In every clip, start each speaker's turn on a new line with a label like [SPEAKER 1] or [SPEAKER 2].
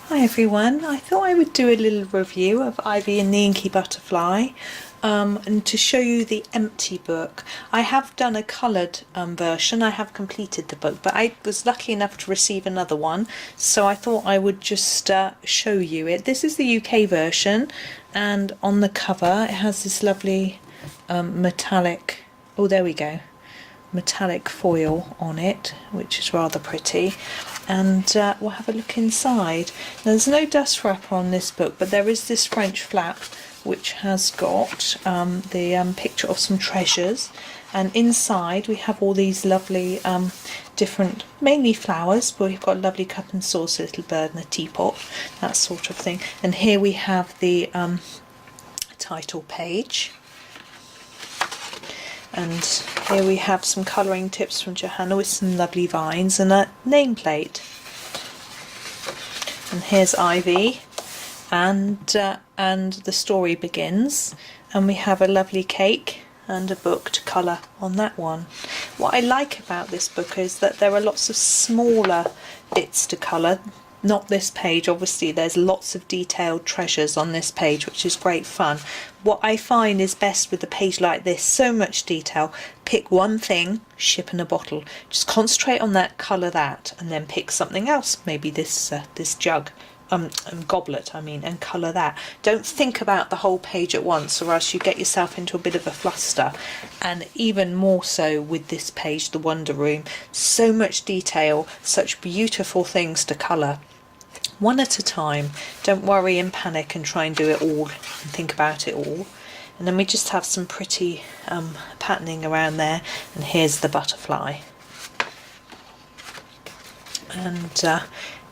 [SPEAKER 1] Hi everyone, I thought I would do a little review of Ivy and the Inky Butterfly and to show you the empty book. I have done a coloured version, I have completed the book, but I was lucky enough to receive another one, so I thought I would just show you it. This is the UK version, and on the cover it has this lovely metallic, oh there we go, metallic foil on it, which is rather pretty. And we'll have a look inside. Now, there's no dust wrapper on this book, but there is this French flap which has got the picture of some treasures, and inside we have all these lovely different, mainly flowers, but we've got a lovely cup and saucer, a little bird and a teapot, that sort of thing. And here we have the title page. And here we have some colouring tips from Johanna with some lovely vines and a nameplate. And here's Ivy, and the story begins. And we have a lovely cake and a book to colour on that one. What I like about this book is that there are lots of smaller bits to colour. Not this page, obviously there's lots of detailed treasures on this page, which is great fun. What I find is best with a page like this, so much detail, pick one thing, ship in a bottle. Just concentrate on that, colour that, and then pick something else, maybe this jug, goblet, and colour that. Don't think about the whole page at once, or else you get yourself into a bit of a fluster. And even more so with this page, the Wonder Room, so much detail, such beautiful things to colour. One at a time, don't worry and panic and try and do it all and think about it all. And then we just have some pretty patterning around there, and here's the butterfly. And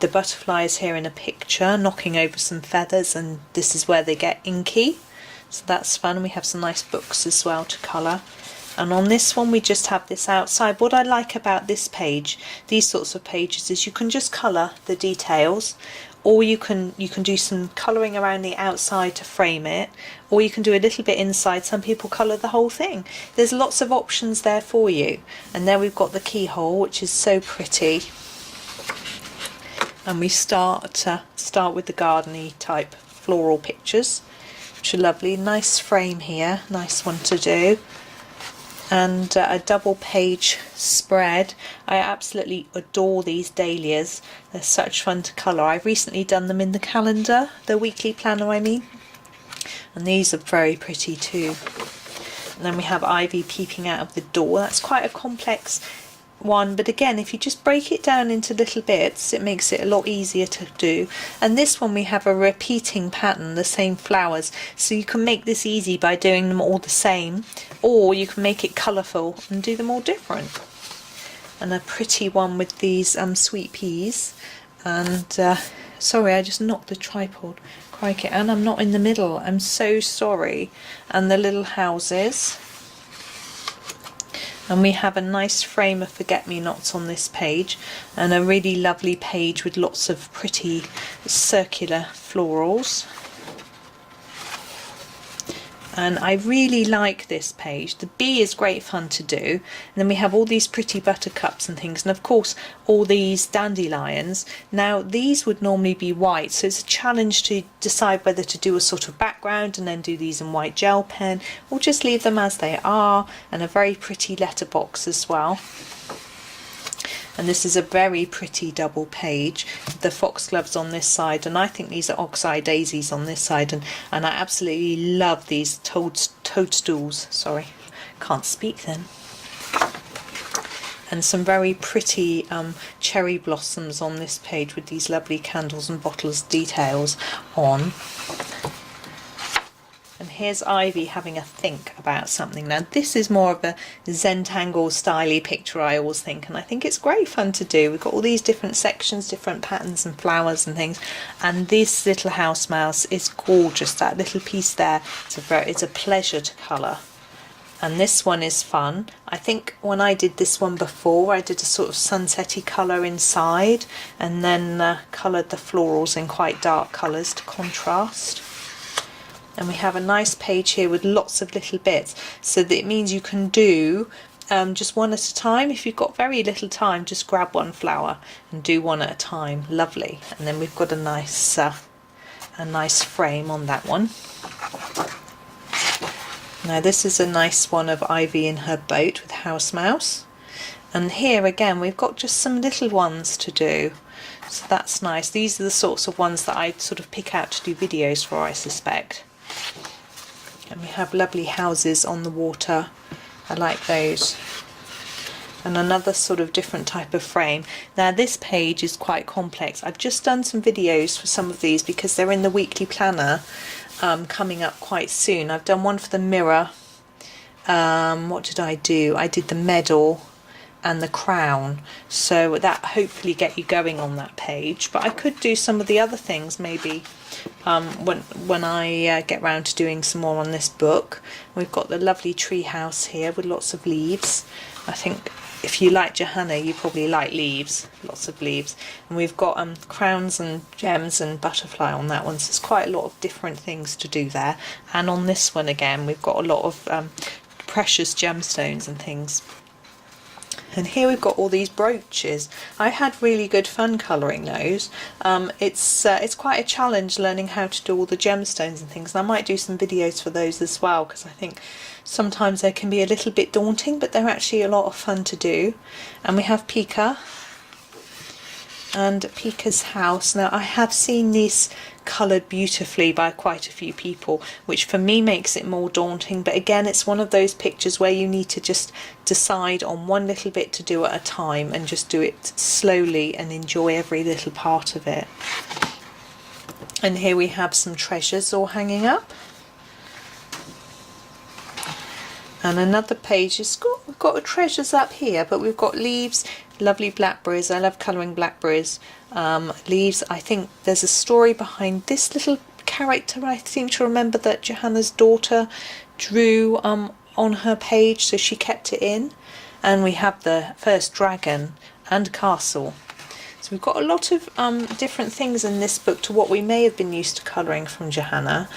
[SPEAKER 1] the butterfly is here in a picture knocking over some feathers, and this is where they get inky, so that's fun. We have some nice books as well to colour. And on this one we just have this outside. What I like about this page, these sorts of pages, is you can just colour the details, or you can do some colouring around the outside to frame it, or you can do a little bit inside. Some people colour the whole thing. There's lots of options there for you. And there we've got the keyhole, which is so pretty. And we start with the gardeny type floral pictures, which are lovely. Nice frame here, nice one to do. And a double page spread. I absolutely adore these dahlias. They're such fun to colour. I've recently done them in the calendar, the weekly planner and these are very pretty too. And then we have Ivy peeping out of the door. That's quite a complex one, but again, if you just break it down into little bits, it makes it a lot easier to do. And this one we have a repeating pattern, the same flowers, so you can make this easy by doing them all the same, or you can make it colourful and do them all different. And a pretty one with these sweet peas, and sorry, I just knocked the tripod, crikey, and I'm not in the middle, I'm so sorry. And the little houses. And we have a nice frame of forget-me-nots on this page, and a really lovely page with lots of pretty circular florals. And I really like this page. The bee is great fun to do, and then we have all these pretty buttercups and things, and of course all these dandelions. Now these would normally be white, so it's a challenge to decide whether to do a sort of background and then do these in white gel pen, or just leave them as they are. And a very pretty letterbox as well. And this is a very pretty double page. The foxgloves on this side, and I think these are oxeye daisies on this side, and I absolutely love these toadstools. Sorry, can't speak then. And some very pretty cherry blossoms on this page with these lovely candles and bottles details on. And here's Ivy having a think about something. Now this is more of a Zentangle styly picture, I always think, and I think it's great fun to do. We've got all these different sections, different patterns and flowers and things, and this little house mouse is gorgeous. That little piece there, it's a pleasure to colour. And this one is fun. I think when I did this one before, I did a sort of sunsetty colour inside, and then coloured the florals in quite dark colours to contrast. And we have a nice page here with lots of little bits, so that it means you can do just one at a time. If you've got very little time, just grab one flower and do one at a time. Lovely. And then we've got a nice frame on that one. Now this is a nice one of Ivy in her boat with House Mouse. And here again we've got just some little ones to do. So that's nice. These are the sorts of ones that I'd sort of pick out to do videos for, I suspect. And we have lovely houses on the water. I like those. And another sort of different type of frame. Now this page is quite complex. I've just done some videos for some of these because they're in the weekly planner coming up quite soon. I've done one for the mirror. What did I do? I did the medal and the crown, so that hopefully get you going on that page. But I could do some of the other things maybe when I get round to doing some more on this book. We've got the lovely tree house here with lots of leaves. I think if you like Johanna, you probably like leaves, lots of leaves. And we've got crowns and gems and butterfly on that one, so there's quite a lot of different things to do there. And on this one again, we've got a lot of precious gemstones and things. And here we've got all these brooches. I had really good fun colouring those. It's quite a challenge learning how to do all the gemstones and things, and I might do some videos for those as well, because I think sometimes they can be a little bit daunting, but they're actually a lot of fun to do. And we have Pika and Pika's house. Now I have seen these coloured beautifully by quite a few people, which for me makes it more daunting, but again it's one of those pictures where you need to just decide on one little bit to do at a time and just do it slowly and enjoy every little part of it. And here we have some treasures all hanging up. And another page has we've got treasures up here, but we've got leaves, lovely blackberries. I love colouring blackberries. Leaves. I think there's a story behind this little character. I seem to remember that Johanna's daughter drew on her page, so she kept it in. And we have the first dragon and castle. So we've got a lot of different things in this book to what we may have been used to colouring from Johanna.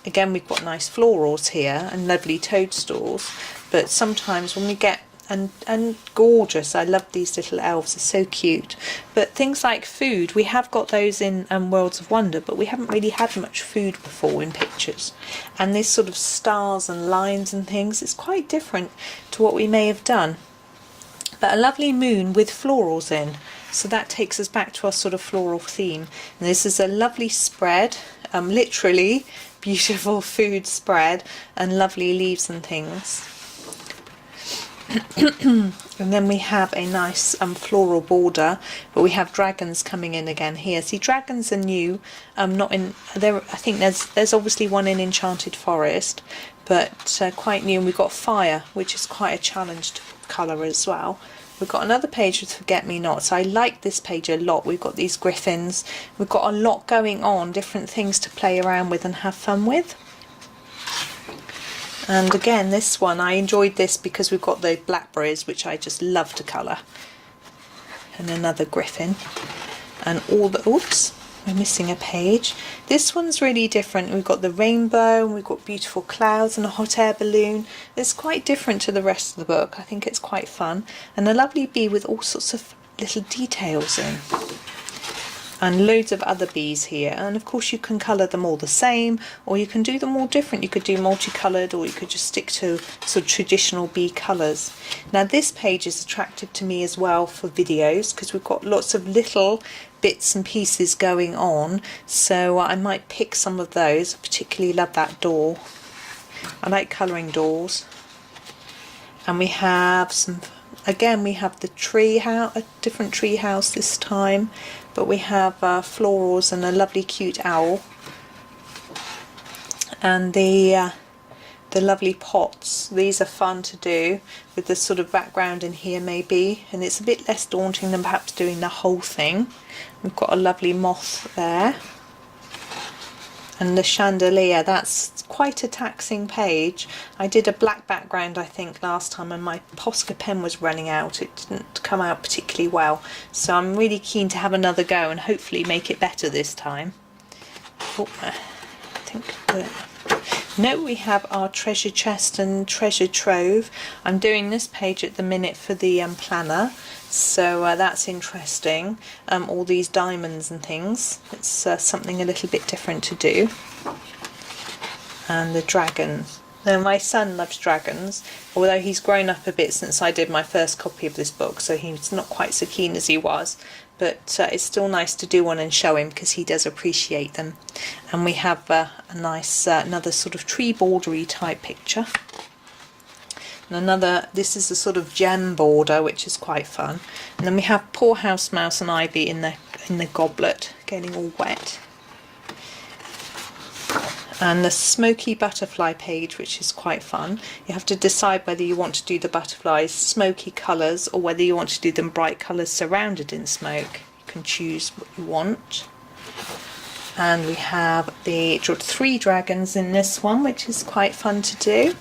[SPEAKER 1] Again, we've got nice florals here and lovely toadstools, but sometimes when we get and gorgeous, I love these little elves, they're so cute. But things like food, we have got those in Worlds of Wonder, but we haven't really had much food before in pictures. And these sort of stars and lines and things, it's quite different to what we may have done. But a lovely moon with florals in, so that takes us back to our sort of floral theme. And this is a lovely spread, literally beautiful food spread and lovely leaves and things. And then we have a nice floral border, but we have dragons coming in again here. See, dragons are new, not in there. I think there's obviously one in Enchanted Forest, but quite new. And we've got fire, which is quite a challenge to colour as well. We've got another page with Forget-Me-Nots. I like this page a lot. We've got these griffins. We've got a lot going on, different things to play around with and have fun with. And again, this one, I enjoyed this because we've got the blackberries, which I just love to colour. And another griffin. And all the, oops, we're missing a page. This one's really different. We've got the rainbow, and we've got beautiful clouds and a hot air balloon. It's quite different to the rest of the book. I think it's quite fun. And a lovely bee with all sorts of little details in. And loads of other bees here, and of course you can colour them all the same, or you can do them all different. You could do multicoloured, or you could just stick to sort of traditional bee colours. Now this page is attractive to me as well for videos, because we've got lots of little bits and pieces going on, so I might pick some of those. I particularly love that door. I like colouring doors. And we have some, again we have the tree house, a different tree house this time, but we have florals and a lovely cute owl, and the lovely pots. These are fun to do with the sort of background in here maybe, and it's a bit less daunting than perhaps doing the whole thing. We've got a lovely moth there, and the chandelier. That's quite a taxing page. I did a black background I think last time, and my Posca pen was running out. It didn't come out particularly well, so I'm really keen to have another go and hopefully make it better this time. Oh, I think Note we have our treasure chest and treasure trove. I'm doing this page at the minute for the planner, so that's interesting. All these diamonds and things. It's something a little bit different to do. And the dragons. Now my son loves dragons, although he's grown up a bit since I did my first copy of this book, so he's not quite so keen as he was. But it's still nice to do one and show him because he does appreciate them. And we have a nice another sort of tree bordery type picture. And this is a sort of gem border, which is quite fun. And then we have poor house mouse and ivy in the goblet getting all wet. And the smoky butterfly page, which is quite fun. You have to decide whether you want to do the butterflies smoky colours or whether you want to do them bright colours surrounded in smoke. You can choose what you want. And we have the 3 dragons in this one, which is quite fun to do.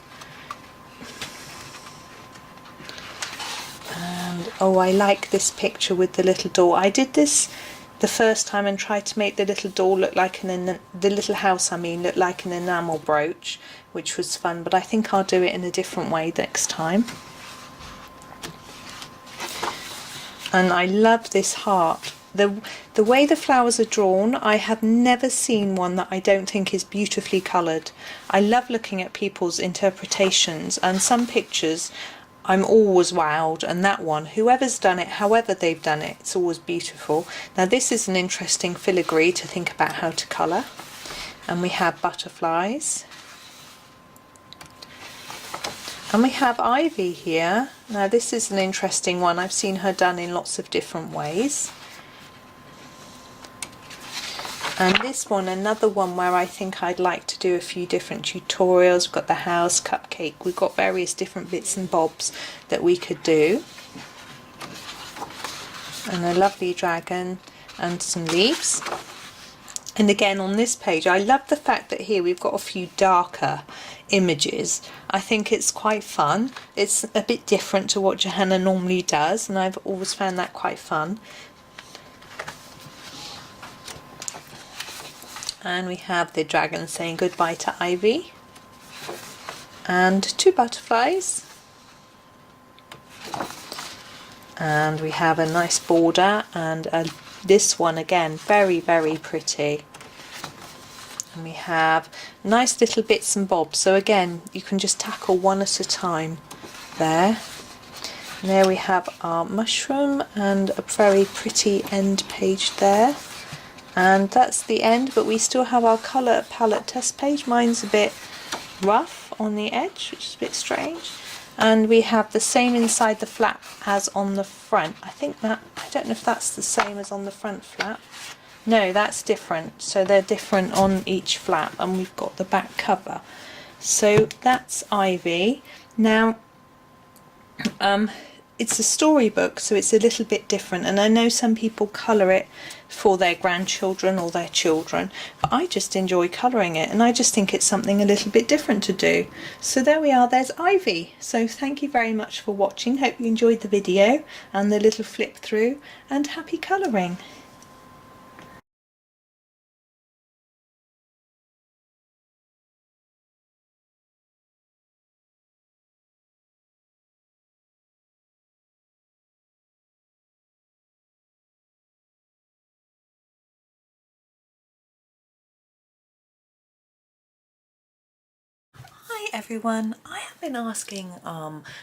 [SPEAKER 1] And oh, I like this picture with the little door. I did this the first time and tried to make the little door look like the little house look like an enamel brooch, which was fun, but I think I'll do it in a different way next time. And I love this heart. The way the flowers are drawn, I have never seen one that I don't think is beautifully coloured. I love looking at people's interpretations, and some pictures I'm always wowed, and that one, whoever's done it, however they've done it, it's always beautiful. Now this is an interesting filigree to think about how to colour. And we have butterflies. And we have ivy here. Now this is an interesting one. I've seen her done in lots of different ways. And this one, another one where I think I'd like to do a few different tutorials. We've got the house, cupcake, we've got various different bits and bobs that we could do. And a lovely dragon and some leaves. And again on this page, I love the fact that here we've got a few darker images. I think it's quite fun. It's a bit different to what Johanna normally does, and I've always found that quite fun. And we have the dragon saying goodbye to Ivy. And 2 butterflies. And we have a nice border, and this one again, very, very pretty. And we have nice little bits and bobs. So again, you can just tackle one at a time there. And there we have our mushroom and a very pretty end page there. And that's the end, but we still have our colour palette test page. Mine's a bit rough on the edge, which is a bit strange. And we have the same inside the flap as on the front. I don't know if that's the same as on the front flap. No, that's different. So they're different on each flap, and we've got the back cover. So that's Ivy. Now, it's a storybook, so it's a little bit different, and I know some people colour it for their grandchildren or their children, but I just enjoy colouring it, and I just think it's something a little bit different to do. So there we are, there's Ivy. So thank you very much for watching. Hope you enjoyed the video and the little flip through, and happy colouring. Hi everyone, I have been asking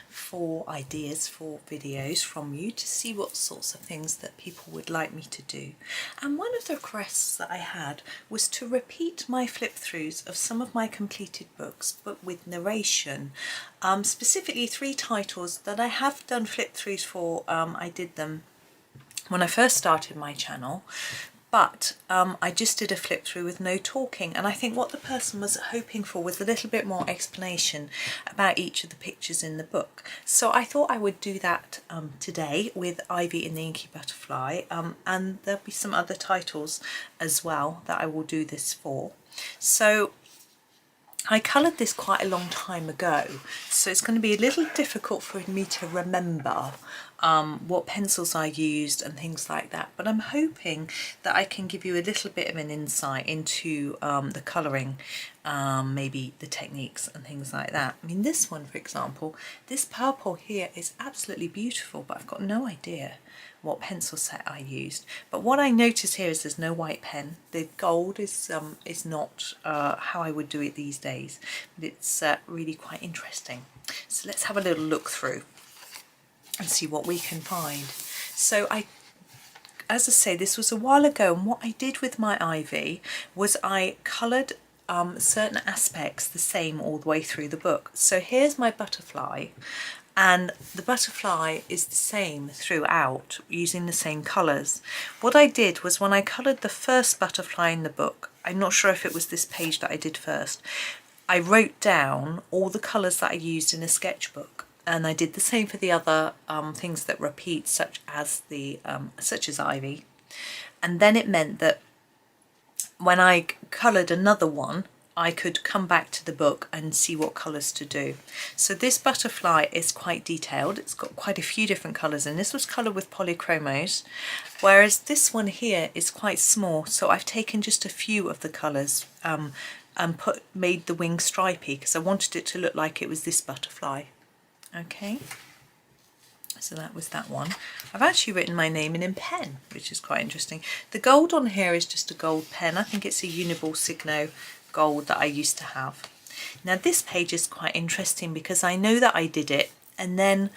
[SPEAKER 1] for ideas for videos from you to see what sorts of things that people would like me to do, and one of the requests that I had was to repeat my flip-throughs of some of my completed books but with narration, specifically 3 titles that I have done flip-throughs for. I did them when I first started my channel, but I just did a flip through with no talking, and I think what the person was hoping for was a little bit more explanation about each of the pictures in the book. So I thought I would do that today with Ivy and the Inky Butterfly, and there'll be some other titles as well that I will do this for. So I coloured this quite a long time ago, so it's going to be a little difficult for me to remember what pencils I used and things like that. But I'm hoping that I can give you a little bit of an insight into the colouring, maybe the techniques and things like that. I mean, this one, for example, this purple here is absolutely beautiful, but I've got no idea what pencil set I used. But what I notice here is there's no white pen. The gold is not how I would do it these days, but it's really quite interesting. So let's have a little look through and see what we can find. So as I say, this was a while ago, and what I did with my ivy was I coloured certain aspects the same all the way through the book. So here's my butterfly, and the butterfly is the same throughout, using the same colours. What I did was, when I coloured the first butterfly in the book, I'm not sure if it was this page that I did first, I wrote down all the colours that I used in a sketchbook. And I did the same for the other things that repeat, such as ivy. And then it meant that when I coloured another one, I could come back to the book and see what colours to do. So this butterfly is quite detailed. It's got quite a few different colours, and this was coloured with polychromos, whereas this one here is quite small. So I've taken just a few of the colours and made the wing stripy, because I wanted it to look like it was this butterfly. Okay, so that was that one. I've actually written my name in pen, which is quite interesting. The gold on here is just a gold pen. I think it's a Uniball Signo gold that I used to have. Now this page is quite interesting because I know that I did it, and then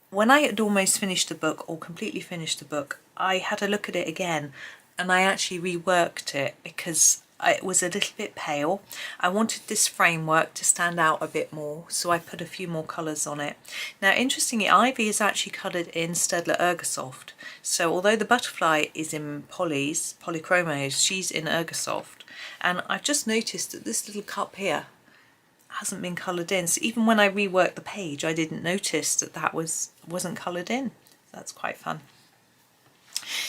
[SPEAKER 1] when I had almost finished the book, or completely finished the book, I had a look at it again, and I actually reworked it because it was a little bit pale. I wanted this framework to stand out a bit more, so I put a few more colours on it. Now interestingly, Ivy is actually coloured in Staedtler Ergosoft, so although the butterfly is in polychromos, she's in Ergosoft. And I've just noticed that this little cup here hasn't been coloured in, so even when I reworked the page, I didn't notice that that wasn't coloured in. That's quite fun.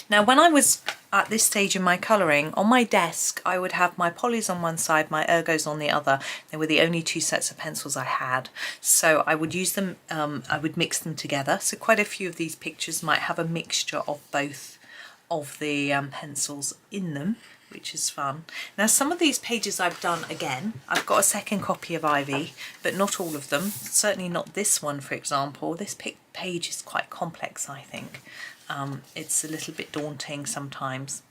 [SPEAKER 1] Now when I was at this stage in my colouring, on my desk I would have my polys on one side, my ergos on the other. They were the only two sets of pencils I had, so I would use them, I would mix them together. So quite a few of these pictures might have a mixture of both of the pencils in them, which is fun. Now some of these pages I've done again. I've got a second copy of Ivy, but not all of them. Certainly not this one, for example. This page is quite complex, I think. It's a little bit daunting sometimes,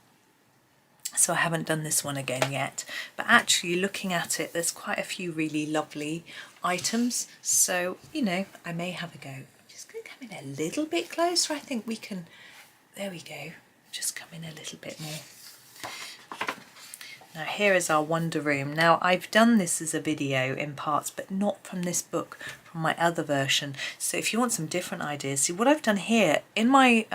[SPEAKER 1] so I haven't done this one again yet, but actually looking at it, there's quite a few really lovely items, so you know, I may have a go. I'm just going to come in a little bit closer. I think we can, there we go, just come in a little bit more. Now here is our Wonder Room. Now I've done this as a video in parts, but not from this book, from my other version. So if you want some different ideas, see what I've done here in my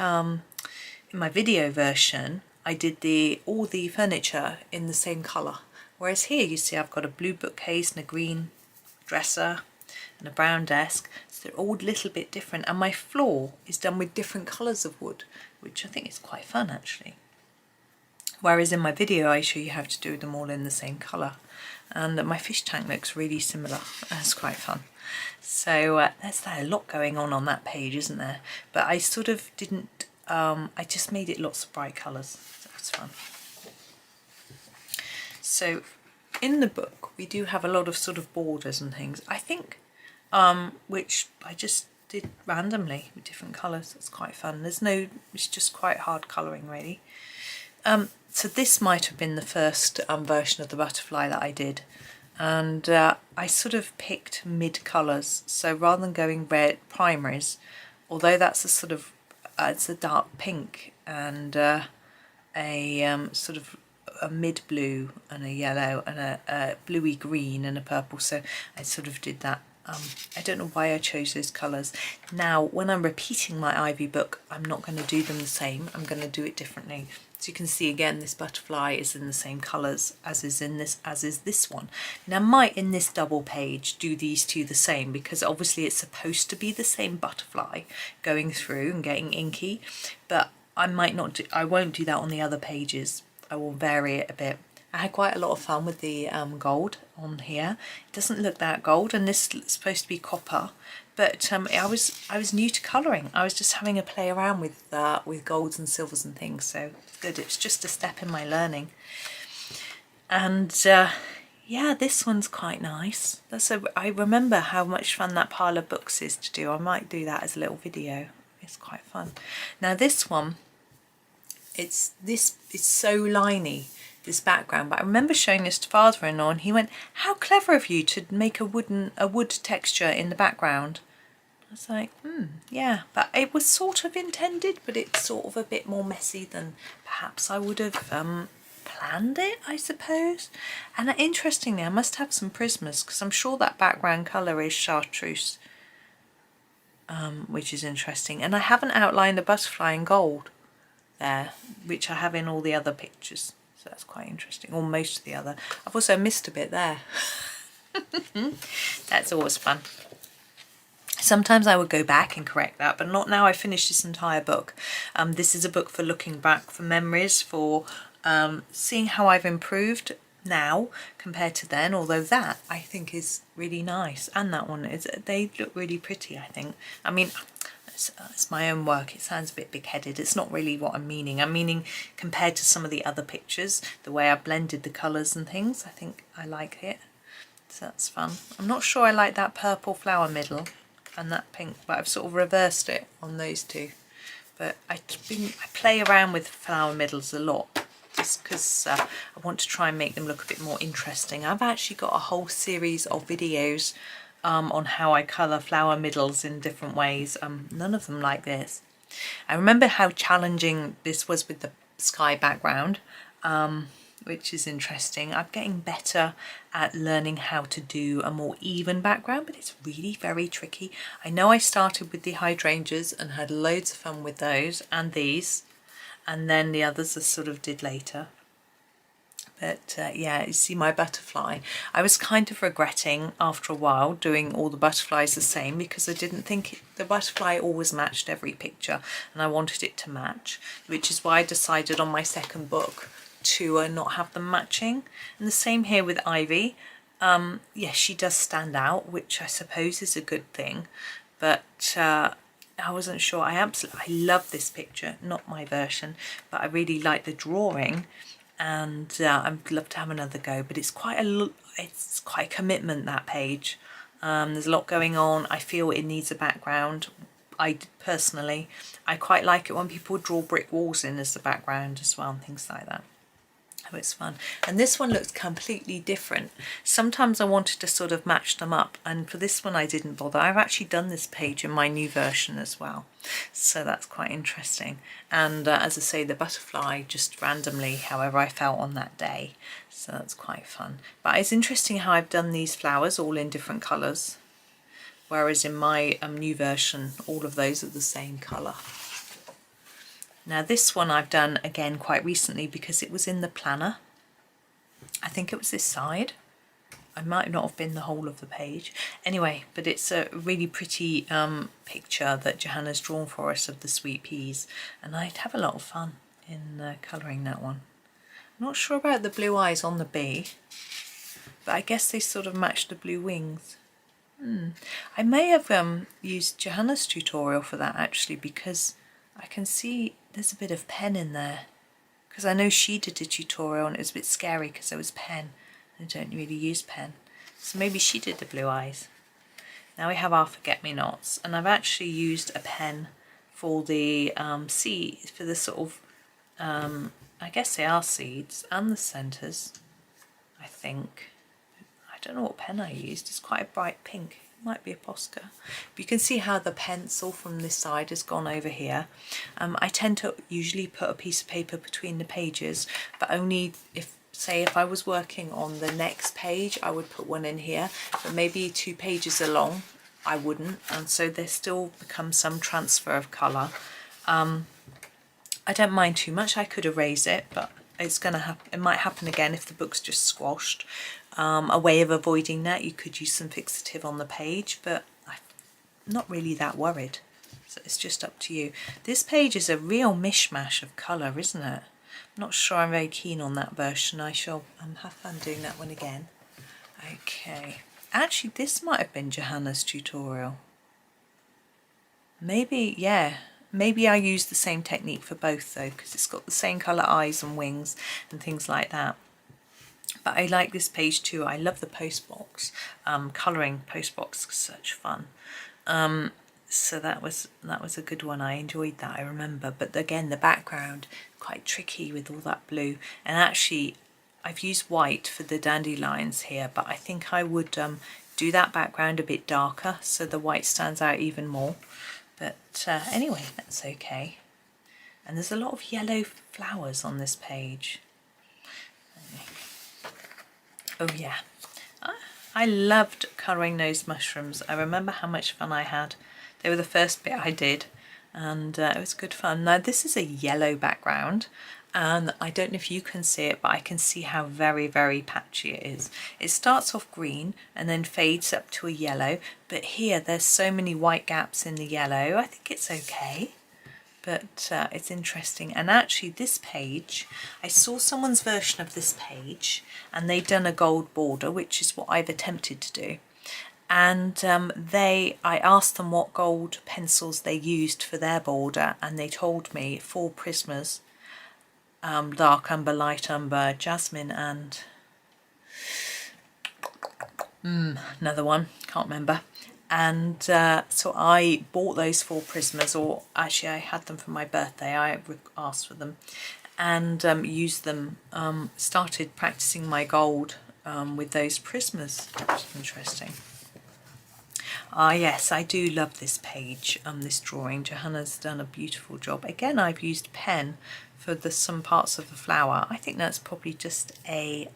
[SPEAKER 1] video version, I did all the furniture in the same colour. Whereas here you see I've got a blue bookcase and a green dresser and a brown desk. So they're all a little bit different, and my floor is done with different colours of wood, which I think is quite fun actually. Whereas in my video I show you how to do them all in the same colour, and my fish tank looks really similar. That's quite fun. So there's a lot going on that page, isn't there? But I sort of didn't, I just made it lots of bright colours. So that's fun. So in the book we do have a lot of sort of borders and things, I think, which I just did randomly with different colours. It's quite fun. It's just quite hard colouring really. So this might have been the first version of the butterfly that I did, and I sort of picked mid colours. So rather than going red primaries, although that's a sort of it's a dark pink and a sort of a mid blue and a yellow and a bluey green and a purple, so I sort of did that. I don't know why I chose those colours. Now when I'm repeating my Ivy book, I'm not going to do them the same. I'm going to do it differently. So you can see again, this butterfly is in the same colours as is this one. Now I might in this double page do these two the same, because obviously it's supposed to be the same butterfly going through and getting inky, but I won't do that on the other pages. I will vary it a bit. I had quite a lot of fun with the gold on here. It doesn't look that gold, and this is supposed to be copper, but I was new to colouring. I was just having a play around with golds and silvers and things, so good. It's just a step in my learning. And yeah, this one's quite nice. I remember how much fun that pile of books is to do. I might do that as a little video. It's quite fun. Now this one, it's so liney, this background, but I remember showing this to father-in-law and he went, how clever of you to make a wood texture in the background. I was like, yeah, but it was sort of intended, but it's sort of a bit more messy than perhaps I would have planned it, I suppose. And interestingly, I must have some Prismas because I'm sure that background colour is chartreuse, which is interesting. And I haven't outlined a butterfly in gold there, which I have in all the other pictures. So that's quite interesting, or most of the other. I've also missed a bit there. That's always fun. Sometimes I would go back and correct that, but not now I finished this entire book. This is a book for looking back, for memories, for seeing how I've improved now compared to then, although that I think is really nice, and that one is, they look really pretty, I think. I mean, it's my own work, it sounds a bit big-headed, it's not really what I'm meaning. I'm meaning compared to some of the other pictures, the way I blended the colours and things, I think I like it, so that's fun. I'm not sure I like that purple flower middle and that pink, but I've sort of reversed it on those two. But I play around with flower middles a lot, just because I want to try and make them look a bit more interesting. I've actually got a whole series of videos on how I colour flower middles in different ways. None of them like this. I remember how challenging this was with the sky background, which is interesting. I'm getting better at learning how to do a more even background, but it's really very tricky. I know I started with the hydrangeas and had loads of fun with those and these, and then the others I sort of did later. But yeah, you see my butterfly. I was kind of regretting after a while doing all the butterflies the same, because I didn't think the butterfly always matched every picture, and I wanted it to match, which is why I decided on my second book to not have them matching. And the same here with Ivy. Yes, she does stand out, which I suppose is a good thing, but I wasn't sure. I love this picture, not my version, but I really like the drawing, and I'd love to have another go, but it's quite a commitment, that page. There's a lot going on. I feel it needs a background. Personally, I quite like it when people draw brick walls in as the background as well, and things like that. Oh, it's fun. And this one looks completely different. Sometimes I wanted to sort of match them up, and for this one I didn't bother. I've actually done this page in my new version as well, so that's quite interesting. And as I say, the butterfly just randomly, however I felt on that day, so that's quite fun. But it's interesting how I've done these flowers all in different colours, whereas in my new version all of those are the same colour. Now this one I've done again quite recently because it was in the planner. I think it was this side. I might not have been the whole of the page. Anyway, but it's a really pretty picture that Johanna's drawn for us of the sweet peas, and I'd have a lot of fun in colouring that one. I'm not sure about the blue eyes on the bee, but I guess they sort of match the blue wings. I may have used Johanna's tutorial for that actually, because I can see there's a bit of pen in there, because I know she did a tutorial and it was a bit scary because there was pen. I don't really use pen, so maybe she did the blue eyes. Now we have our forget-me-nots, and I've actually used a pen for the seeds, for the sort of I guess they are seeds, and the centres, I think. I don't know what pen I used. It's quite a bright pink. It might be a Posca. But you can see how the pencil from this side has gone over here. I tend to usually put a piece of paper between the pages, but only if, say, if I was working on the next page, I would put one in here, but maybe 2 pages along, I wouldn't, and so there still becomes some transfer of colour. I don't mind too much. I could erase it, but it's gonna happen. It might happen again if the book's just squashed. A way of avoiding that, you could use some fixative on the page, but I'm not really that worried. So it's just up to you. This page is a real mishmash of colour, isn't it? I'm not sure I'm very keen on that version. I shall have fun doing that one again. Okay. Actually, this might have been Johanna's tutorial. Maybe, yeah, maybe I use the same technique for both though, because it's got the same colour eyes and wings and things like that. But I like this page too. I love the postbox. Colouring postbox is such fun. So that was a good one. I enjoyed that, I remember. But again, the background, quite tricky with all that blue. And actually, I've used white for the dandelions here, but I think I would do that background a bit darker so the white stands out even more. But anyway, that's okay. And there's a lot of yellow flowers on this page. Oh yeah, I loved colouring those mushrooms. I remember how much fun I had. They were the first bit I did, and it was good fun. Now this is a yellow background, and I don't know if you can see it, but I can see how very, very patchy it is. It starts off green and then fades up to a yellow, but here there's so many white gaps in the yellow. I think it's okay. But it's interesting. And actually this page, I saw someone's version of this page and they'd done a gold border, which is what I've attempted to do. And I asked them what gold pencils they used for their border, and they told me 4 Prismas, dark umber, light umber, jasmine, and another one, can't remember. And so I bought those 4 Prismas, or actually I had them for my birthday. I asked for them and used them, started practicing my gold with those Prismas. That's interesting. Yes, I do love this page, this drawing. Johanna's done a beautiful job. Again, I've used pen for some parts of the flower. I think that's probably just a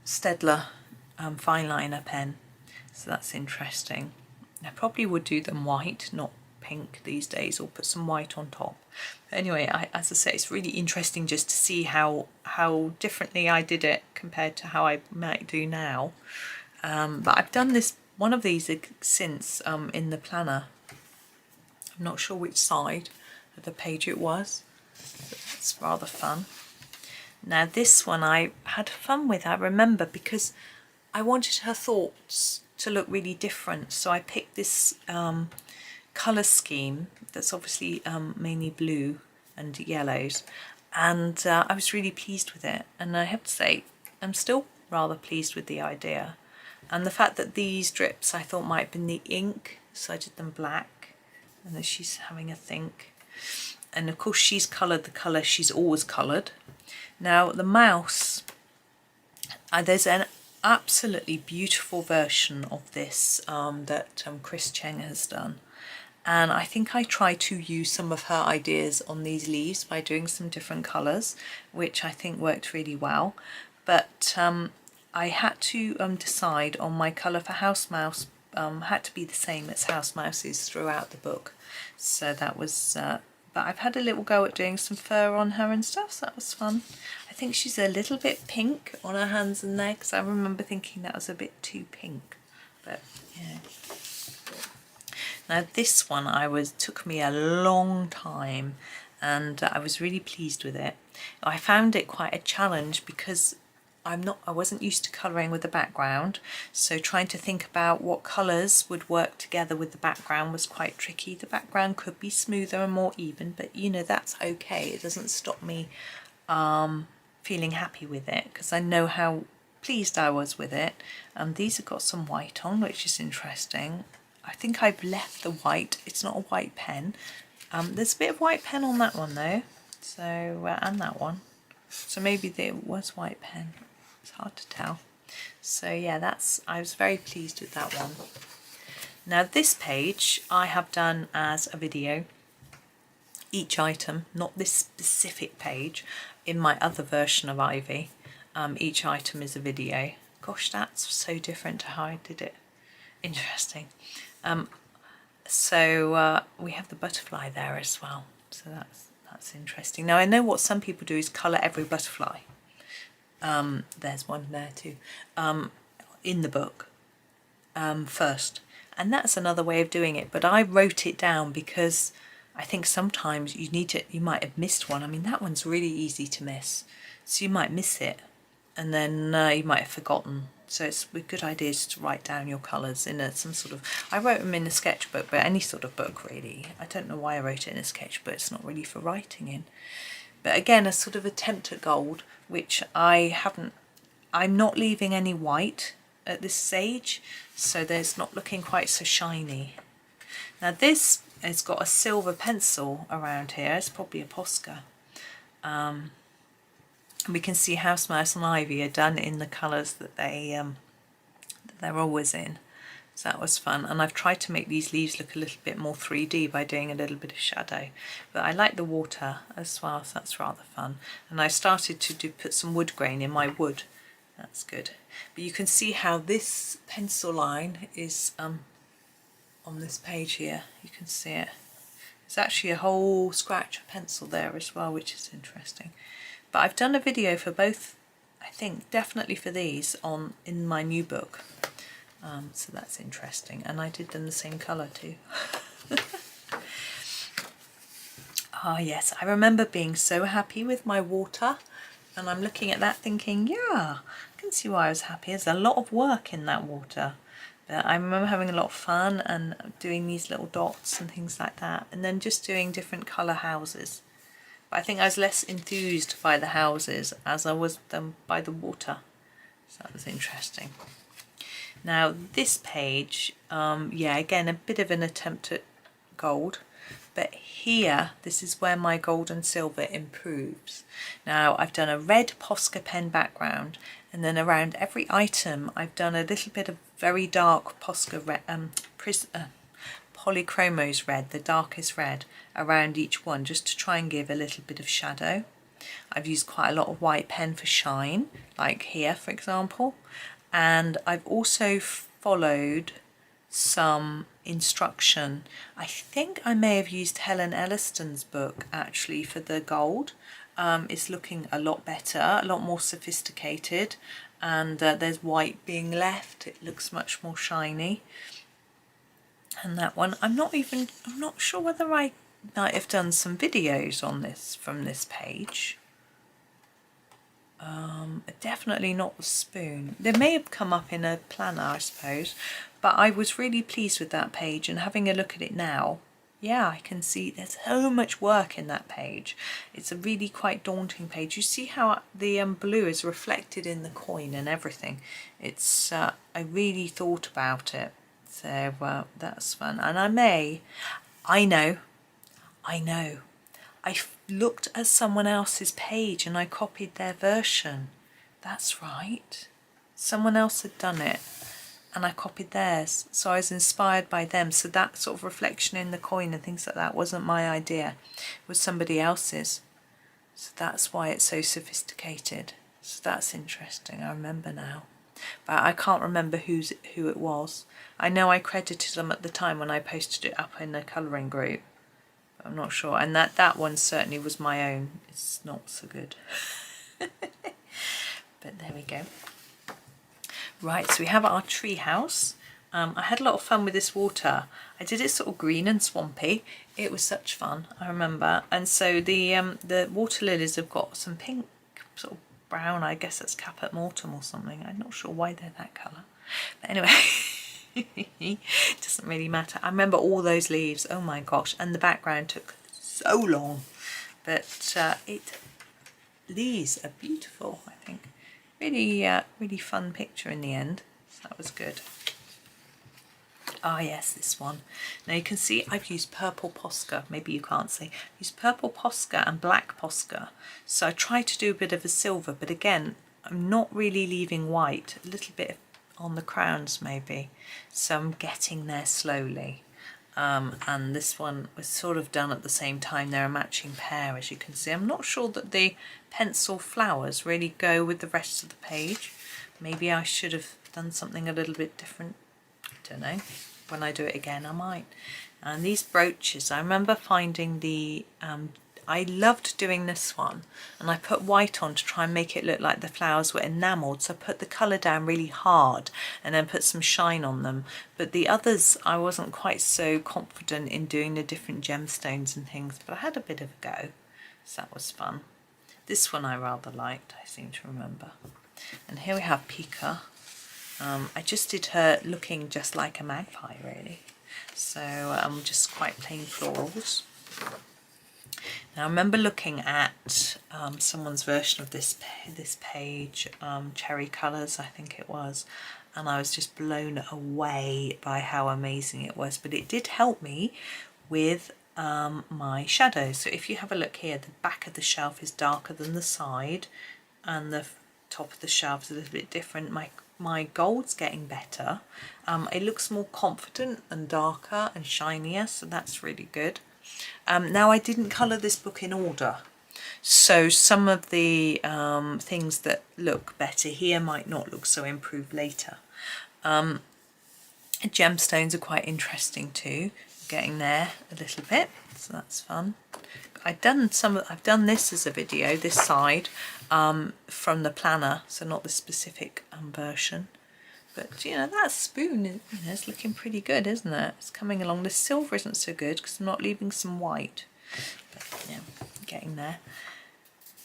[SPEAKER 1] Stedler fine liner pen, so that's interesting. I probably would do them white, not pink these days, or put some white on top. But anyway, as I say, it's really interesting just to see how differently I did it compared to how I might do now. But I've done one of these since in the planner. I'm not sure which side of the page it was, but it's rather fun. Now this one I had fun with, I remember, because I wanted her thoughts to look really different, so I picked this colour scheme that's obviously mainly blue and yellows, and I was really pleased with it. And I have to say, I'm still rather pleased with the idea, and the fact that these drips I thought might have been the ink, so I did them black, and then she's having a think. And of course she's coloured the colour she's always coloured. Now the mouse, there's an absolutely beautiful version of this that Chris Cheng has done, and I think I tried to use some of her ideas on these leaves by doing some different colours, which I think worked really well. But I had to decide on my colour for House Mouse. Had to be the same as House Mouse is throughout the book, so that was but I've had a little go at doing some fur on her and stuff, so that was fun. I think she's a little bit pink on her hands and legs. I remember thinking that was a bit too pink, but yeah. Now this one took me a long time, and I was really pleased with it. I found it quite a challenge because I wasn't used to colouring with the background, so trying to think about what colours would work together with the background was quite tricky. The background could be smoother and more even, but you know, that's okay. It doesn't stop me feeling happy with it, because I know how pleased I was with it. These have got some white on, which is interesting. I think I've left the white. It's not a white pen. There's a bit of white pen on that one though, so and that one. So maybe there was white pen. It's hard to tell. So yeah, I was very pleased with that one. Now this page I have done as a video. Each item, not this specific page, in my other version of Ivy, each item is a video. Gosh, that's so different to how I did it. Interesting. So we have the butterfly there as well, so that's interesting. Now I know what some people do is colour every butterfly. There's one there too, in the book first, and that's another way of doing it, but I wrote it down because I think sometimes you might have missed one. I mean, that one's really easy to miss, so you might miss it, and then you might have forgotten So it's a good idea just to write down your colours in some sort of, I wrote them in a sketchbook, but any sort of book really. I don't know why I wrote it in a sketchbook, it's not really for writing in. But again, a sort of attempt at gold, which I'm not leaving any white at this stage, so there's not looking quite so shiny. Now this has got a silver pencil around here, it's probably a Posca. And we can see house mouse and ivy are done in the colours that they're always in. So that was fun, and I've tried to make these leaves look a little bit more 3D by doing a little bit of shadow. But I like the water as well, so that's rather fun. And I started to put some wood grain in my wood. That's good. But you can see how this pencil line is on this page here. You can see it. There's actually a whole scratch of pencil there as well, which is interesting. But I've done a video for both, I think, definitely for these in my new book. So that's interesting, and I did them the same colour too. Ah yes, I remember being so happy with my water, and I'm looking at that thinking, yeah, I can see why I was happy. There's a lot of work in that water, but I remember having a lot of fun and doing these little dots and things like that, and then just doing different colour houses. But I think I was less enthused by the houses as I was by the water, so that was interesting. Now this page, yeah, again a bit of an attempt at gold, but here this is where my gold and silver improves. Now I've done a red Posca pen background, and then around every item I've done a little bit of very dark Posca red, Polychromos red, the darkest red, around each one, just to try and give a little bit of shadow. I've used quite a lot of white pen for shine, like here for example. And I've also followed some instruction. I think I may have used Helen Elliston's book actually for the gold. It's looking a lot better, a lot more sophisticated, and there's white being left. It looks much more shiny. And that one, I'm not sure whether I might have done some videos on this from this page. Definitely not the spoon. They may have come up in a planner, I suppose, but I was really pleased with that page, and having a look at it now, yeah, I can see there's so much work in that page. It's a really quite daunting page. You see how the blue is reflected in the coin and everything. It's I really thought about it, so that's fun. And I know I looked at someone else's page and I copied their version. That's right. Someone else had done it and I copied theirs. So I was inspired by them. So that sort of reflection in the coin and things like that wasn't my idea. It was somebody else's. So that's why it's so sophisticated. So that's interesting. I remember now. But I can't remember who it was. I know I credited them at the time when I posted it up in the colouring group. I'm not sure, and that one certainly was my own. It's not so good. But there we go. Right, so we have our tree house. I had a lot of fun with this water. I did it sort of green and swampy. It was such fun, I remember. And so the water lilies have got some pink, sort of brown, I guess that's Caput Mortem or something. I'm not sure why they're that colour. But anyway, it doesn't really matter. I remember all those leaves, oh my gosh, and the background took so long. But these are beautiful, I think. Really fun picture in the end. So that was good. Ah yes, this one. Now you can see I've used purple Posca. Maybe you can't see. I've used purple Posca and black Posca. So I tried to do a bit of a silver, but again, I'm not really leaving white. A little bit on the crowns maybe. So I'm getting there slowly. And this one was sort of done at the same time. They're a matching pair, as you can see. I'm not sure that the pencil flowers really go with the rest of the page. Maybe I should have done something a little bit different. I don't know. When I do it again, I might. And these brooches, I remember finding I loved doing this one, and I put white on to try and make it look like the flowers were enamelled, so I put the colour down really hard and then put some shine on them. But the others I wasn't quite so confident in doing the different gemstones and things, but I had a bit of a go, so that was fun. This one I rather liked, I seem to remember. And here we have Pika. I just did her looking just like a magpie really. So just quite plain florals. Now I remember looking at someone's version of this page, Cherry Colours I think it was, and I was just blown away by how amazing it was. But it did help me with my shadows. So if you have a look here, the back of the shelf is darker than the side, and the top of the shelf is a little bit different. My gold's getting better. It looks more confident and darker and shinier, so that's really good. Now I didn't colour this book in order, so some of the things that look better here might not look so improved later. Gemstones are quite interesting too, getting there a little bit, so that's fun. I've done this as a video, this side, from the planner, so not the specific version. But you know, that spoon is looking pretty good, isn't it? It's coming along. The silver isn't so good because I'm not leaving some white. But yeah, getting there.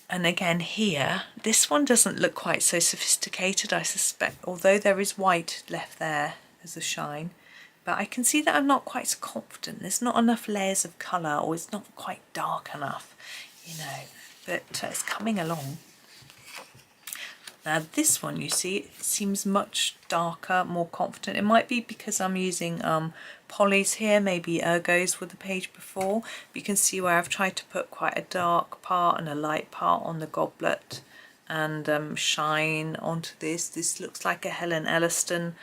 [SPEAKER 1] And again here, this one doesn't look quite so sophisticated, I suspect, although there is white left there as a shine. But I can see that I'm not quite so confident. There's not enough layers of colour, or it's not quite dark enough, you know. But it's coming along. Now this one, you see, it seems much darker, more confident. It might be because I'm using polys here, maybe ergos with the page before. But you can see where I've tried to put quite a dark part and a light part on the goblet, and shine onto this. This looks like a Helen Elliston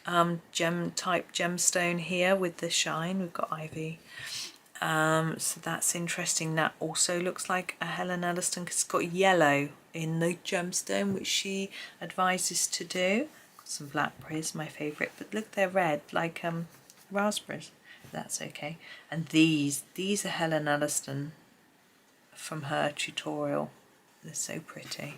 [SPEAKER 1] type gemstone here with the shine. We've got ivy. So that's interesting. That also looks like a Helen Elliston because it's got yellow in the gemstone, which she advises to do. Got some blackberries, my favourite, but look, they're red like raspberries. That's okay. And these are Helen Elliston from her tutorial. They're so pretty,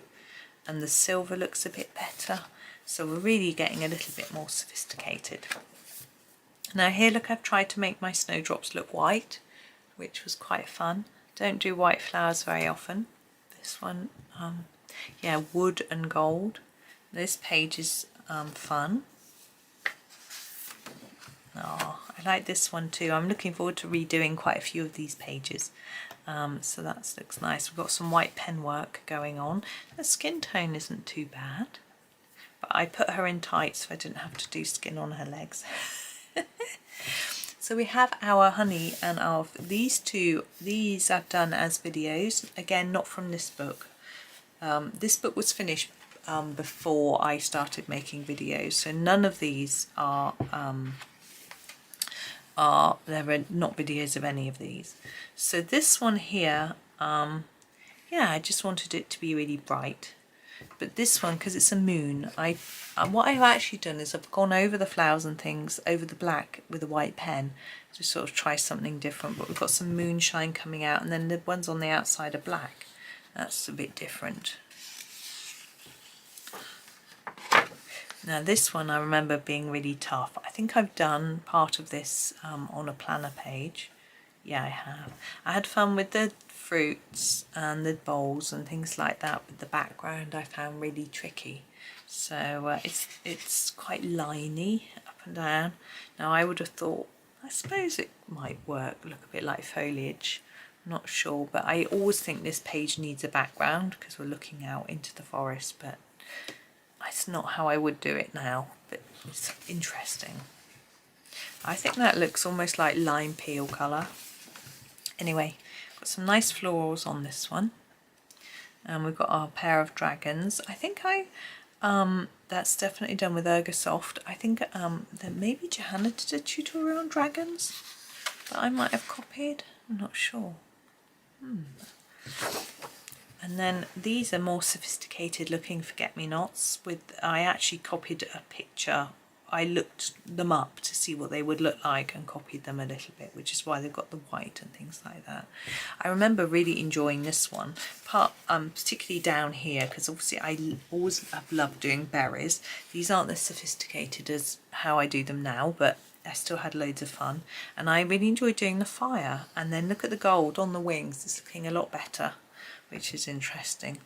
[SPEAKER 1] and the silver looks a bit better, so we're really getting a little bit more sophisticated. Now here, look, I've tried to make my snowdrops look white, which was quite fun. Don't do white flowers very often. This one, yeah, wood and gold. This page is fun. Oh, I like this one too. I'm looking forward to redoing quite a few of these pages. So that looks nice. We've got some white pen work going on. The skin tone isn't too bad, but I put her in tights so I didn't have to do skin on her legs. So we have our honey and our these I've done as videos, again not from this book. This book was finished before I started making videos, so none of these are there are not videos of any of these. So this one here, yeah, I just wanted it to be really bright. But this one, because it's a moon, what I've actually done is I've gone over the flowers and things over the black with a white pen to sort of try something different. But we've got some moonshine coming out, and then the ones on the outside are black. That's a bit different. Now this one I remember being really tough. I think I've done part of this on a planner page. Yeah, I have. I had fun with the fruits and the bowls and things like that, but the background I found really tricky. So it's quite liney up and down. Now I would have thought, I suppose it might work, look a bit like foliage. I'm not sure, but I always think this page needs a background because we're looking out into the forest, but it's not how I would do it now, but it's interesting. I think that looks almost like lime peel colour. Anyway, got some nice florals on this one, and we've got our pair of dragons. I think that's definitely done with Ergosoft. I think that maybe Johanna did a tutorial on dragons that I might have copied. I'm not sure. And then these are more sophisticated looking forget-me-nots. I actually copied a picture. I looked them up to see what they would look like and copied them a little bit, which is why they've got the white and things like that. I remember really enjoying this one, particularly down here, because obviously I always have loved doing berries. These aren't as sophisticated as how I do them now, but I still had loads of fun. And I really enjoyed doing the fire. And then look at the gold on the wings. It's looking a lot better, which is interesting.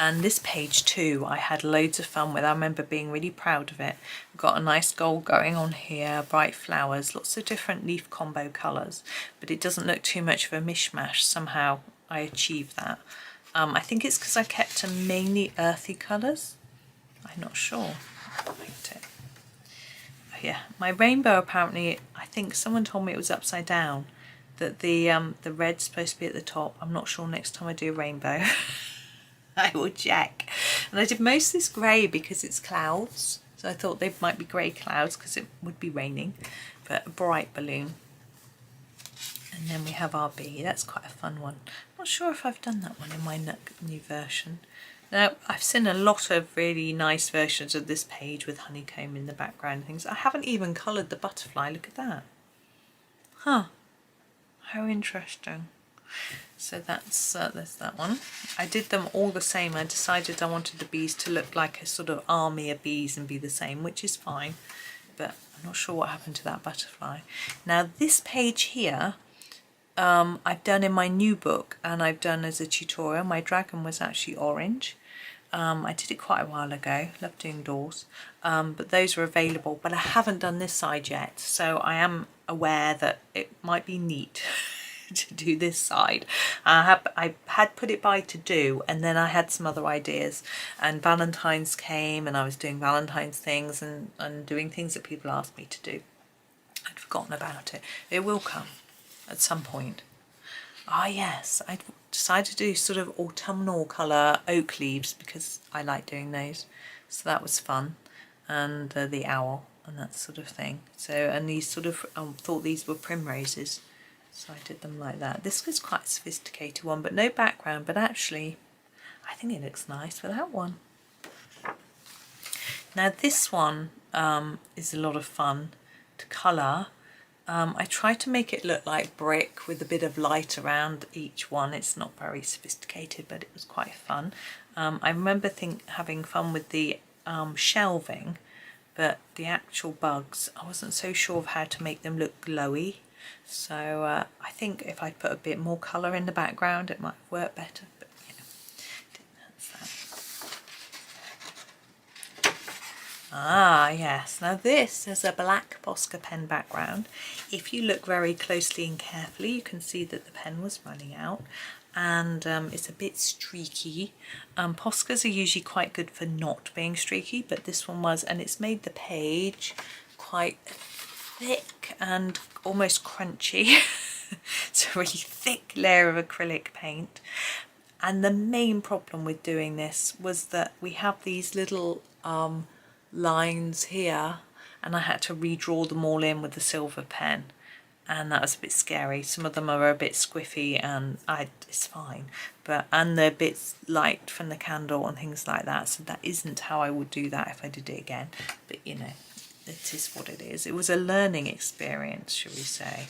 [SPEAKER 1] And this page too, I had loads of fun with. I remember being really proud of it. Got a nice gold going on here, bright flowers, lots of different leaf combo colours, but it doesn't look too much of a mishmash. Somehow I achieved that. I think it's because I kept to mainly earthy colours. I'm not sure. I liked it. Oh, yeah, my rainbow apparently, I think someone told me it was upside down. That the red's supposed to be at the top. I'm not sure next time I do a rainbow. I will check. And I did most of this grey because it's clouds. So I thought they might be grey clouds because it would be raining. But a bright balloon. And then we have our bee. That's quite a fun one. Not sure if I've done that one in my new version. Now, I've seen a lot of really nice versions of this page with honeycomb in the background and things. I haven't even coloured the butterfly. Look at that. Huh. How interesting. So that's there's that one. I did them all the same. I decided I wanted the bees to look like a sort of army of bees and be the same, which is fine. But I'm not sure what happened to that butterfly. Now this page here, I've done in my new book and I've done as a tutorial. My dragon was actually orange. I did it quite a while ago. Love doing doors. But those are available. But I haven't done this side yet. So I am aware that it might be neat to do this side. I had put it by to do, and then I had some other ideas, and Valentine's came and I was doing Valentine's things and doing things that people asked me to do. I'd forgotten about it. It will come at some point. Ah yes, I decided to do sort of autumnal colour oak leaves because I like doing those, so that was fun. And the owl and that sort of thing. So, and these sort of thought these were primroses. So I did them like that. This was quite a sophisticated one, but no background. But actually, I think it looks nice without one. Now this one is a lot of fun to colour. I tried to make it look like brick with a bit of light around each one. It's not very sophisticated, but it was quite fun. I remember having fun with the shelving, but the actual bugs, I wasn't so sure of how to make them look glowy. So I think if I put a bit more colour in the background, it might work better. But you know, that's that. Ah yes, now this is a black Posca pen background. If you look very closely and carefully, you can see that the pen was running out. And it's a bit streaky. Poscas are usually quite good for not being streaky, but this one was, and it's made the page quite thick and almost crunchy. It's a really thick layer of acrylic paint. And the main problem with doing this was that we have these little lines here, and I had to redraw them all in with the silver pen. And that was a bit scary. Some of them are a bit squiffy, and it's fine. And they're bits light from the candle and things like that. So that isn't how I would do that if I did it again. But you know, it is what it is. It was a learning experience, shall we say.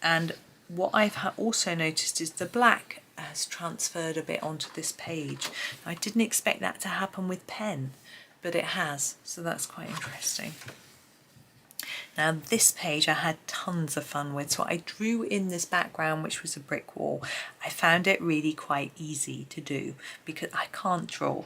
[SPEAKER 1] And what I've also noticed is the black has transferred a bit onto this page. I didn't expect that to happen with pen, but it has. So that's quite interesting. Now this page I had tons of fun with, so I drew in this background which was a brick wall. I found it really quite easy to do because I can't draw.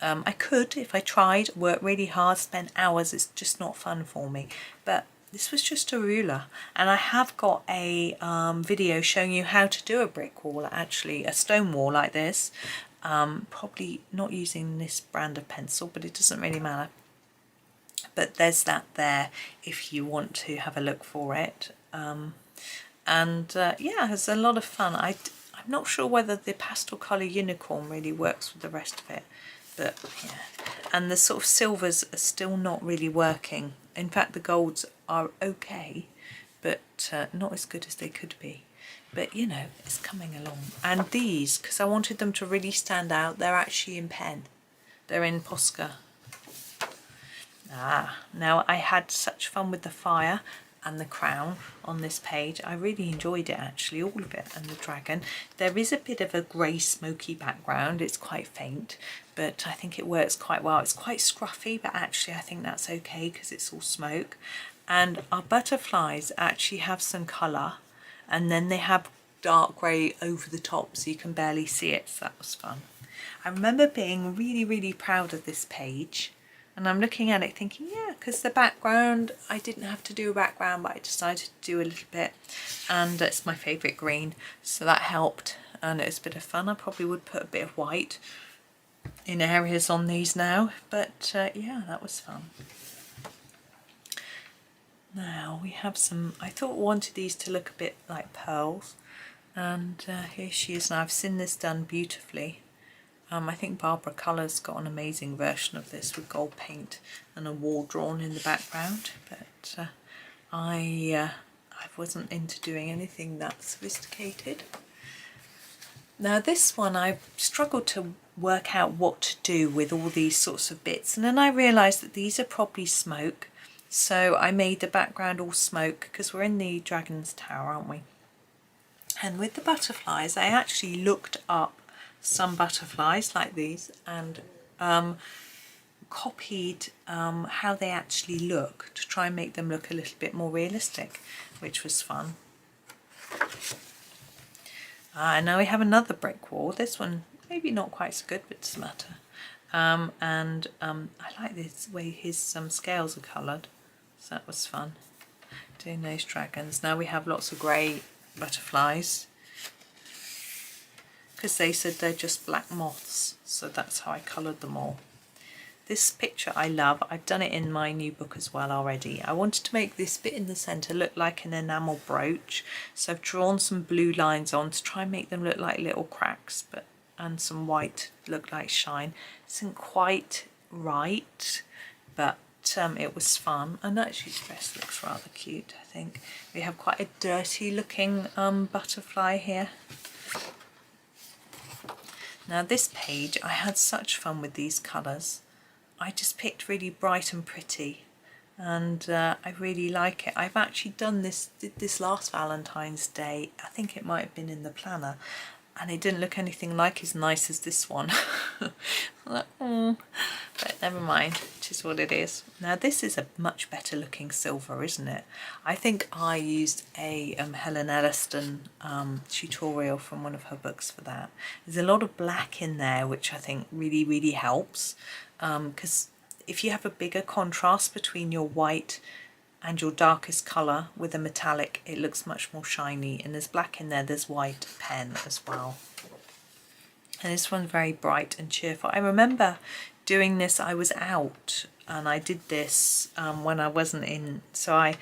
[SPEAKER 1] I could if I tried, work really hard, spend hours, it's just not fun for me. But this was just a ruler, and I have got a video showing you how to do a brick wall, actually, a stone wall like this. Probably not using this brand of pencil, but it doesn't really matter. But there's that there if you want to have a look for it. Yeah, it's a lot of fun. I'm not sure whether the pastel colour unicorn really works with the rest of it, but yeah. And the sort of silvers are still not really working. In fact, the golds are okay, but not as good as they could be. But you know, it's coming along. And these, because I wanted them to really stand out, they're actually in pen. They're in Posca. Now I had such fun with the fire and the crown on this page. I really enjoyed it actually, all of it, and the dragon. There is a bit of a grey smoky background, it's quite faint, but I think it works quite well. It's quite scruffy, but actually I think that's okay because it's all smoke. And our butterflies actually have some colour, and then they have dark grey over the top so you can barely see it, so that was fun. I remember being really proud of this page, and I'm looking at it thinking, yeah, because the background, I didn't have to do a background, but I decided to do a little bit, and it's my favourite green, so that helped, and it was a bit of fun. I probably would put a bit of white in areas on these now, but yeah, that was fun. Now we have some, I wanted these to look a bit like pearls, and here she is. Now I've seen this done beautifully. I think Barbara Colours got an amazing version of this with gold paint and a wall drawn in the background, but I wasn't into doing anything that sophisticated. Now this one I struggled to work out what to do with all these sorts of bits, and then I realised that these are probably smoke, so I made the background all smoke because we're in the Dragon's Tower, aren't we? And with the butterflies, I actually looked up some butterflies like these and copied how they actually look to try and make them look a little bit more realistic, which was fun. And now we have another brick wall. This one maybe not quite so good, but it doesn't matter. I like this way his scales are coloured, so that was fun doing those dragons. Now we have lots of grey butterflies because they said they're just black moths, so that's how I coloured them all. This picture I love. I've done it in my new book as well already. I wanted to make this bit in the centre look like an enamel brooch, so I've drawn some blue lines on to try and make them look like little cracks, and some white look like shine. Isn't quite right, but it was fun, and actually the dress looks rather cute. I think we have quite a dirty looking butterfly here. Now this page, I had such fun with these colours. I just picked really bright and pretty, and I really like it. I've actually did this last Valentine's Day. I think it might have been in the planner, and it didn't look anything like as nice as this one. Like, but never mind, it is what it is. Now this is a much better looking silver, isn't it? I think I used a Helen Elliston tutorial from one of her books for that. There's a lot of black in there, which I think really helps, because if you have a bigger contrast between your white and your darkest colour with a metallic, it looks much more shiny, and there's black in there, there's white pen as well. And this one's very bright and cheerful. I remember doing this, I was out and I did this when I wasn't in, so I'm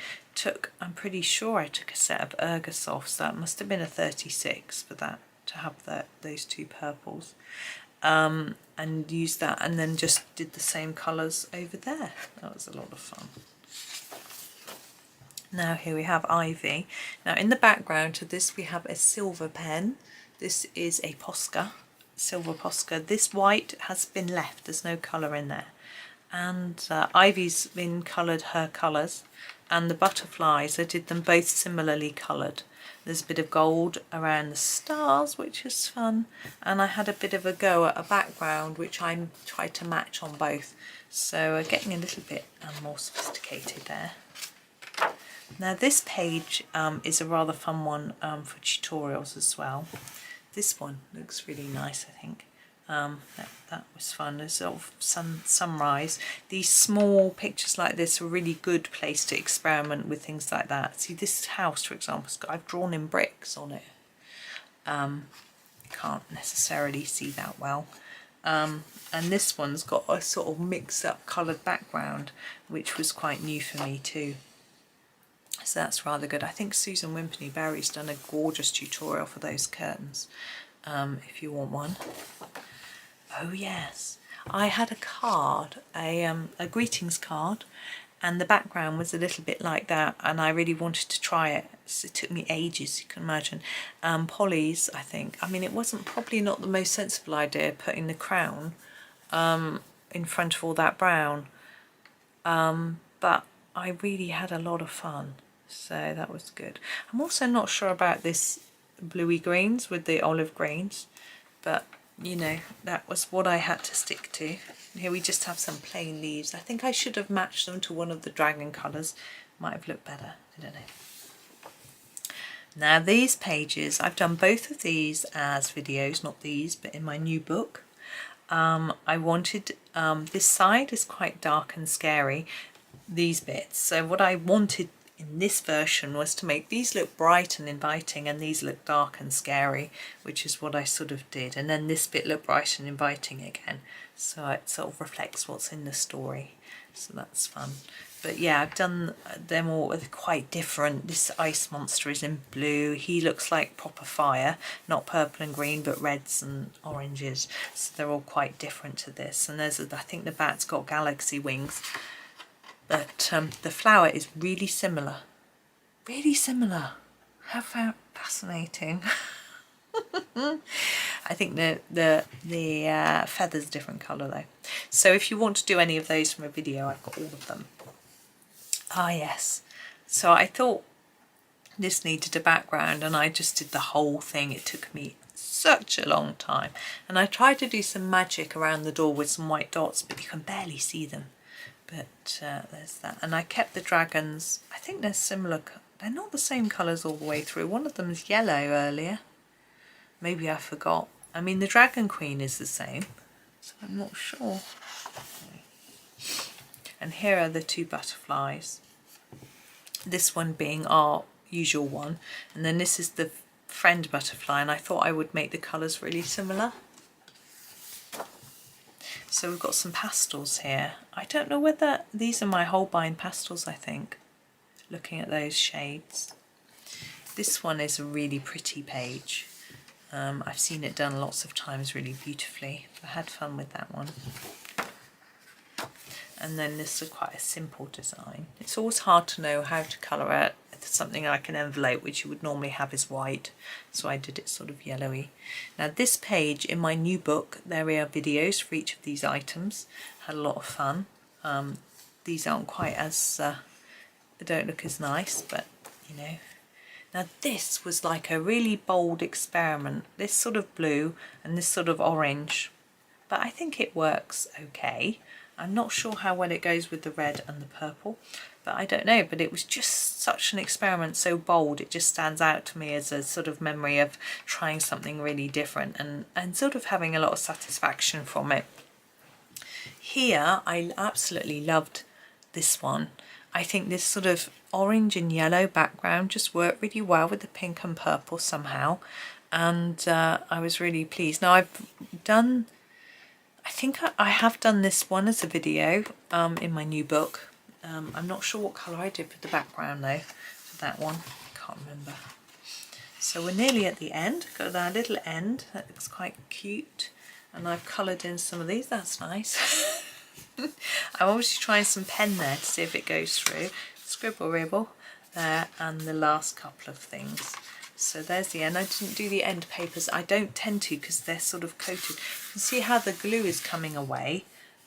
[SPEAKER 1] pretty sure I took a set of Ergosofts. That must have been a 36 for that, to have those two purples, and used that, and then just did the same colours over there. That was a lot of fun. Now here we have Ivy. Now in the background to this we have a silver pen. This is a Posca, silver Posca. This white has been left, there's no colour in there. And Ivy's been coloured her colours, and the butterflies, I did them both similarly coloured. There's a bit of gold around the stars, which is fun, and I had a bit of a go at a background which I tried to match on both. So getting a little bit more sophisticated there. Now this page is a rather fun one for tutorials as well. This one looks really nice, I think. That was fun. There's sort of sunrise. These small pictures like this are a really good place to experiment with things like that. See, this house, for example, I've drawn in bricks on it. Can't necessarily see that well. And this one's got a sort of mixed up coloured background, which was quite new for me too. So that's rather good. I think Susan Wimpney Berry's done a gorgeous tutorial for those curtains, if you want one. Oh yes, I had a card, a greetings card, and the background was a little bit like that, and I really wanted to try it. So it took me ages, you can imagine. Polly's, I think. I mean, it wasn't probably not the most sensible idea putting the crown in front of all that brown, but I really had a lot of fun. So that was good. I'm also not sure about this bluey greens with the olive greens, but you know, that was what I had to stick to. Here we just have some plain leaves. I think I should have matched them to one of the dragon colours. Might have looked better, I don't know. Now these pages, I've done both of these as videos, not these, but in my new book. I wanted, this side is quite dark and scary, these bits. So what I wanted in this version was to make these look bright and inviting and these look dark and scary, which is what I sort of did. And then this bit looked bright and inviting again. So it sort of reflects what's in the story. So that's fun. But yeah, I've done them all with quite different. This ice monster is in blue. He looks like proper fire, not purple and green, but reds and oranges. So they're all quite different to this. And there's, I think the bat's got galaxy wings. But the flower is really similar. Really similar. How fascinating. I think the feather's a different colour though. So if you want to do any of those from a video, I've got all of them. Ah yes, so I thought this needed a background and I just did the whole thing. It took me such a long time and I tried to do some magic around the door with some white dots, but you can barely see them. But there's that, and I kept the dragons. I think they're similar, they're not the same colours all the way through. One of them is yellow earlier, maybe I forgot. I mean the Dragon Queen is the same, so I'm not sure. And here are the two butterflies. This one being our usual one, and then this is the friend butterfly, and I thought I would make the colours really similar. So we've got some pastels here. I don't know whether these are my Holbein pastels, I think, looking at those shades. This one is a really pretty page. I've seen it done lots of times really beautifully. I had fun with that one. And then this is quite a simple design. It's always hard to know how to colour it. Something like an envelope, which you would normally have is white, so I did it sort of yellowy. Now this page in my new book, there are videos for each of these items. Had a lot of fun. These aren't quite as, they don't look as nice, but you know. Now this was like a really bold experiment. This sort of blue and this sort of orange, but I think it works okay. I'm not sure how well it goes with the red and the purple, but I don't know. But it was just such an experiment, so bold. It just stands out to me as a sort of memory of trying something really different and sort of having a lot of satisfaction from it. Here, I absolutely loved this one. I think this sort of orange and yellow background just worked really well with the pink and purple somehow. And I was really pleased. Now I've done, I think I have done this one as a video in my new book. I'm not sure what colour I did for the background though, for that one. I can't remember. So we're nearly at the end. Got that little end, that looks quite cute. And I've coloured in some of these, that's nice. I'm obviously trying some pen there to see if it goes through. Scribble ribble there, and the last couple of things. So there's the end. I didn't do the end papers. I don't tend to because they're sort of coated. You can see how the glue is coming away,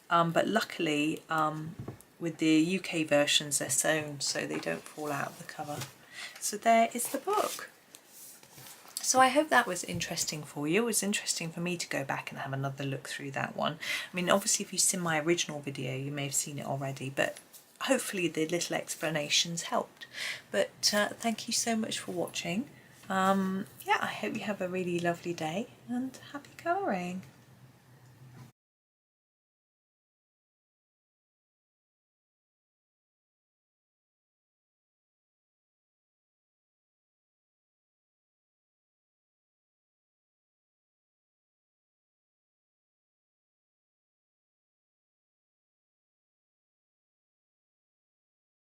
[SPEAKER 1] but luckily with the UK versions they're sewn so they don't fall out of the cover. So there is the book. So I hope that was interesting for you. It was interesting for me to go back and have another look through that one. I mean, obviously if you've seen my original video you may have seen it already, but hopefully the little explanations helped. But thank you so much for watching. Yeah, I hope you have a really lovely day and happy colouring.